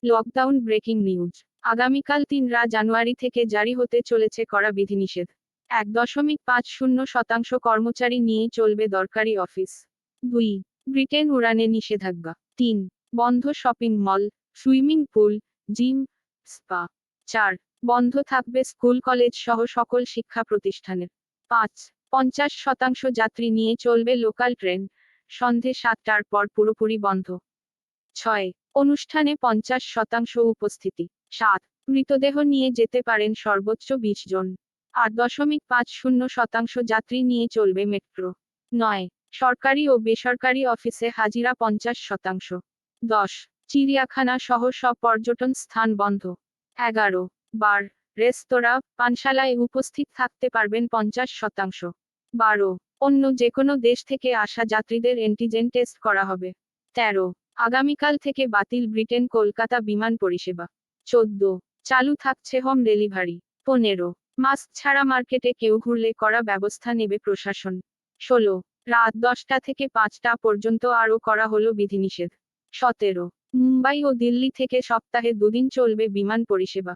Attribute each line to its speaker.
Speaker 1: Lockdown breaking news. আগামীকাল ৩ জানুয়ারি থেকে জারি হতে চলেছে কড়া বিধিনিষেধ। ১.৫০% কর্মচারী নিয়েই চলবে দরকারি অফিস। ২. ব্রিটেন উড়ানে নিষেধাজ্ঞা। ৩. বন্ধ shopping mall, swimming pool, gym, spa. ৪. বন্ধ থাকবে স্কুল কলেজ সহ সকল শিক্ষা প্রতিষ্ঠানের। ৫. ৫০% যাত্রী নিয়ে চলবে লোকাল ট্রেন, সন্ধে ৭টার পর পুরোপুরি বন্ধ। ৬. অনুষ্ঠানে ৫০% উপস্থিতি। ৭. মৃতদেহ নিয়ে যেতে পারেন সর্বোচ্চ ২০ জন। ৮.৫০% যাত্রী নিয়ে চলবে মেট্রো। ৯. সরকারি ও বেসরকারি অফিসে হাজিরা ৫০%। ১০. চিড়িয়াখানা সহ সব পর্যটন স্থান বন্ধ। ১১. বার, রেস্তোরাঁ, পানশালায় উপস্থিত থাকতে পারবেন ৫০%। ১২. অন্য যেকোনো দেশ থেকে আসা যাত্রীদের অ্যান্টিজেন টেস্ট করা হবে। ১৩. আগামীকাল থেকে বাতিল ব্রিটেন কলকাতা বিমান পরিষেবা। ১৪. চালু থাকছে হোম ডেলিভারি। ১৫. মাস্ক ছাড়া মার্কেটে কেউ ঘুরলে কড়া ব্যবস্থা নেবে প্রশাসন। ১৬. রাত ১০টা থেকে ৫টা পর্যন্ত আরও করা হলো বিধিনিষেধ। ১৭. মুম্বাই ও দিল্লি থেকে সপ্তাহে ২ দিন চলবে বিমান পরিষেবা।